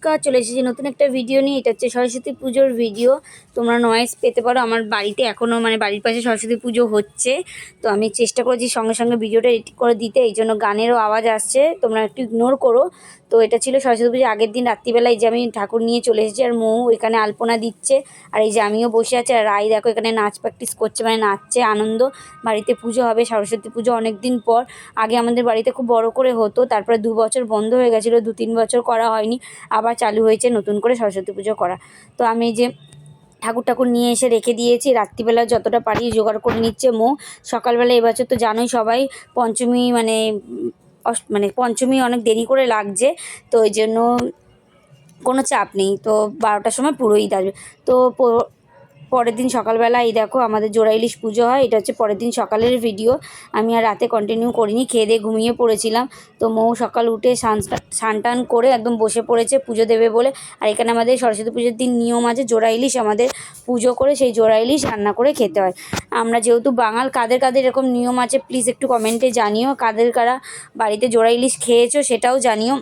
নমস্কার, চলে এসেছি নতুন একটা ভিডিও নিয়ে। এটা হচ্ছে সরস্বতী পুজোর ভিডিও। তোমরা নয়েজ পেতে পারো, আমার বাড়িতে এখনও বাড়ির পাশে সরস্বতী পুজো হচ্ছে। তো আমি চেষ্টা করেছি সঙ্গে সঙ্গে ভিডিওটা এডিট করে দিতে, এই জন্য গানেরও আওয়াজ আসছে, তোমরা একটু ইগনোর করো। তো এটা ছিল সরস্বতী পুজোর আগের দিন রাত্রিবেলা। এই যে আমি ঠাকুর নিয়ে চলে এসেছি, আর মৌ এখানে আলপনা দিচ্ছে, আর এই যে আমিও বসে আছি। আর রাই দেখো এখানে নাচ প্র্যাকটিস করছে, নাচছে আনন্দ। বাড়িতে পুজো হবে, সরস্বতী পুজো অনেক দিন পর। আগে আমাদের বাড়িতে খুব বড় করে হতো, তারপরে 2 বছর বন্ধ হয়ে গেছিলো, 2-3 বছর করা হয়নি, আবার চালু হয়েছে নতুন করে সরস্বতী পুজো করা। তো আমি যে ঠাকুর নিয়ে এসে রেখে দিয়েছি, রাত্রিবেলা যতটা পারি জোগাড় করে নিচ্ছে মৌ। সকালবেলা এবছর তো জানোই সবাই, পঞ্চমী পঞ্চমী অনেক দেরি করে লাগছে, তো ওই জন্য কোনো চাপ নেই। তো 12টার সময় পুরোহিত আসবে। তো পরের দিন সকালবেলা এই দেখো আমাদের জোড়া ইলিশ পুজো হয়। এটা হচ্ছে পরের দিন সকালের ভিডিও। আমি আর রাতে কন্টিনিউ করিনি, খেয়ে দিয়ে ঘুমিয়ে পড়েছিলাম। তো মৌ সকাল উঠে স্নান টান করে একদম বসে পড়েছে পুজো দেবে বলে। আর এখানে আমাদের সরস্বতী পুজোর দিন নিয়ম আছে, জোড়া ইলিশ আমাদের পুজো করে সেই জোড়া ইলিশ রান্না করে খেতে হয়। আমরা যেহেতু বাঙাল, কাদের কাদের এরকম নিয়ম আছে প্লিজ একটু কমেন্টে জানিও, কাদের কারা বাড়িতে জোড়া ইলিশ খেয়েছো সেটাও জানিও।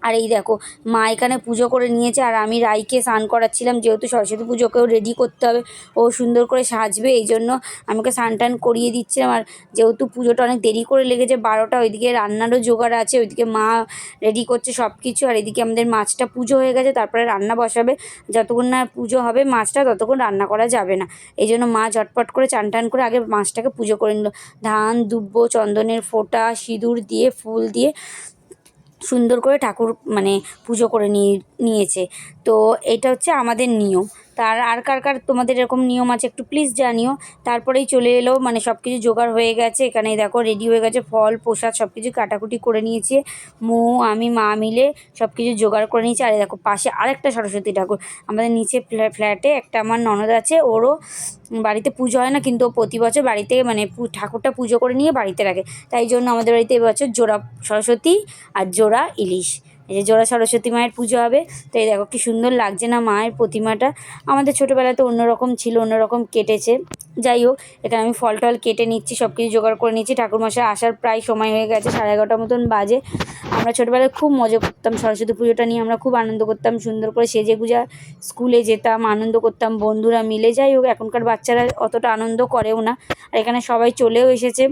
আর এই দেখো মা এখানে পুজো করে নিয়েছে, আর আমি রাইকে স্নান করাচ্ছিলাম, যেহেতু সরস্বতী পুজোকেও রেডি করতে হবে, ও সুন্দর করে সাজবে, এই জন্য আমাকে স্নান টান করিয়ে দিচ্ছিলাম। আর যেহেতু পুজোটা অনেক দেরি করে লেগেছে 12টা, ওইদিকে রান্নারও জোগাড় আছে, ওইদিকে মা রেডি করছে সব কিছু। আর এদিকে আমাদের মাছটা পুজো হয়ে গেছে, তারপরে রান্না বসাবে। যতক্ষণ না পুজো হবে মাছটা ততক্ষণ রান্না করা যাবে না, এই জন্য মা ঝটপট করে চান টান করে আগে মাছটাকে পুজো করে নিল। ধান, দুব্ব, চন্দনের ফোঁটা, সিঁদুর দিয়ে, ফুল দিয়ে সুন্দর করে ঠাকুর পুজো করে নিয়েছে। তো এটা হচ্ছে আমাদের নিয়ম। তার আর কার কার তোমাদের এরকম নিয়ম আছে একটু প্লিজ জানিও। তারপরেই চলে এলো, সব কিছু জোগাড় হয়ে গেছে, এখানে দেখো রেডি হয়ে গেছে, ফল প্রসাদ সব কিছু কাটাকুটি করে নিয়েছি। মৌ, আমি, মা মিলে সব কিছু জোগাড় করে নিয়েছি। আর দেখো পাশে আরেকটা সরস্বতী ঠাকুর, আমাদের নিচে ফ্ল্যাটে একটা আমার ননদ আছে, ওরও বাড়িতে পুজো হয় না, কিন্তু ও প্রতি বছর বাড়িতে ঠাকুরটা পুজো করে নিয়ে বাড়িতে রাখে। তাই জন্য আমাদের বাড়িতে এবছর জোড়া সরস্বতী আর জোড়া ইলিশ, এই যে জোড়া সরস্বতী মায়ের পুজো হবে। তো এই দেখো কি সুন্দর লাগছে না মায়ের প্রতিমাটা। আমাদের ছোটোবেলায় তো অন্যরকম ছিল, অন্যরকম কেটেছে। যাই হোক, এখানে আমি ফল টল কেটে নিচ্ছি, সব কিছু জোগাড় করে নিচ্ছি। ঠাকুরমশাই আসার প্রায় সময় হয়ে গেছে, 11:30 মতন বাজে। আমরা ছোটোবেলায় খুব মজা করতাম সরস্বতী পুজোটা নিয়ে, আমরা খুব আনন্দ করতাম, সুন্দর করে সেজে গুজা স্কুলে যেতাম, আনন্দ করতাম বন্ধুরা মিলে। যাই হোক, এখনকার বাচ্চারা অতটা আনন্দ করেও না। আর এখানে সবাই চলেও এসেছে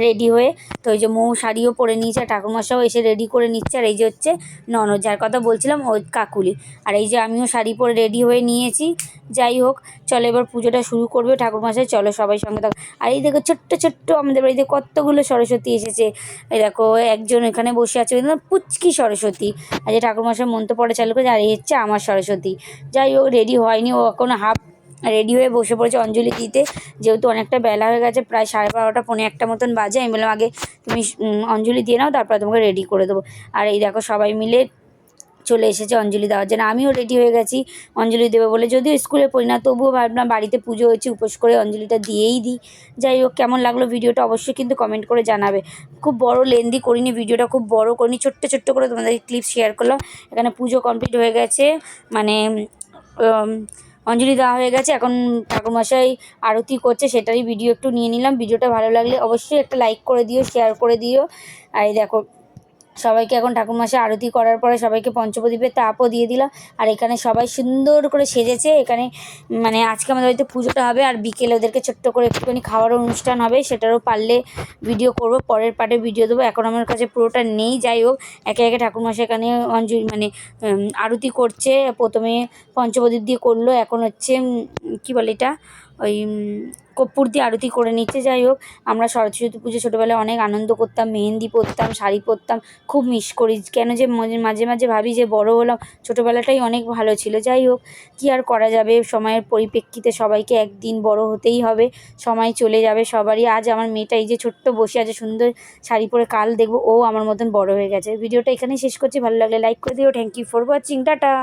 রেডি হয়ে। তো এই যে মৌ শাড়িও পরে নিয়েছে, আর ঠাকুরমশাও এসে রেডি করে নিচ্ছে। আর এই যে হচ্ছে ননদ, যার কথা বলছিলাম, ওই কাকুলি। আর এই যে আমিও শাড়ি পরে রেডি হয়ে নিয়েছি। যাই হোক, চলো এবার পুজোটা শুরু করবে ঠাকুরমশাই, চলো সবাই সঙ্গে থাকো। আর এই দেখো ছোট্ট ছোট্ট আমাদের বাড়িতে কতগুলো সরস্বতী এসেছে। এই দেখো একজন এখানে বসে আছে, পুচকি সরস্বতী। আর যে ঠাকুরমশাই মন্ত্র পড়া চালু করেছে, আর এই হচ্ছে আমার সরস্বতী। যাই হোক, রেডি হয়নি, ও এখন হাফ রেডি হয়ে বসে পড়েছে অঞ্জলি দিতে, যেহেতু অনেকটা বেলা হয়ে গেছে, প্রায় 12:30 পৌনে 1 মতন বাজে। আমি বললাম আগে তুমি অঞ্জলি দিয়ে নাও, তারপরে তোমাকে রেডি করে দেবো। আর এই দেখো সবাই মিলে চলে এসেছে অঞ্জলি দেওয়ার জন্য, আমিও রেডি হয়ে গেছি অঞ্জলি দেবো বলে। যদিও স্কুলে পড়ি না, তবুও ভাবলাম বাড়িতে পুজো হয়েছে, উপোস করে অঞ্জলিটা দিয়েই দিই। যাই হোক, কেমন লাগলো ভিডিওটা অবশ্যই কিন্তু কমেন্ট করে জানাবে। খুব বড় লেন্দি করিনি ভিডিওটা, খুব বড় করিনি, ছোট্ট ছোট্ট করে তোমাদের ক্লিপ শেয়ার করলাম। এখানে পুজো কমপ্লিট হয়ে গেছে, অঞ্জলি দেওয়া হয়ে গেছে, এখন ঠাকুরমশাই আরতি করছে, সেটারই ভিডিও একটু নিয়ে নিলাম। ভিডিওটা ভালো লাগলে অবশ্যই একটা লাইক করে দিও, শেয়ার করে দিও। আর এই দেখো সবাইকে এখন ঠাকুরমশাই আরতি করার পরে সবাইকে পঞ্চপ্রদীপের তাপও দিয়ে দিলাম। আর এখানে সবাই সুন্দর করে সেজেছে। এখানে আজকে আমাদের বাড়িতে পুজোটা হবে, আর বিকেলে ওদেরকে ছোট্ট করে একটুখানি খাওয়ারও অনুষ্ঠান হবে, সেটারও পারলে ভিডিও করব, পরের পার্টে ভিডিও দেবো, এখন আমার কাছে পুরোটা নেই। যাই হোক, একে একে ঠাকুরমশাই এখানে আরতি করছে। প্রথমে পঞ্চপ্রদীপ দিয়ে করলো, এখন হচ্ছে কী বলে এটা, ওই কর্পূর দিয়ে আরতি করে নিচ্ছে। যাই হোক, আমরা সরস্বতী পুজো ছোটোবেলায় অনেক আনন্দ করতাম, মেহেন্দি পরতাম, শাড়ি পরতাম, খুব মিস করি। কেন যে মাঝে মাঝে ভাবি যে বড় হলাম, ছোটোবেলাটাই অনেক ভালো ছিল। যাই হোক, কী আর করা যাবে, সময়ের পরিপ্রেক্ষিতে সবাইকে একদিন বড় হতেই হবে, সময় চলে যাবে সবারই। আজ আমার মেয়েটা এই যে ছোট্ট বসে আছে সুন্দর শাড়ি পরে, কাল দেখবো ও আমার মতন বড় হয়ে গেছে। ভিডিওটা এখানেই শেষ করছি, ভালো লাগলে লাইক করে দিও। Thank you for watching, tata.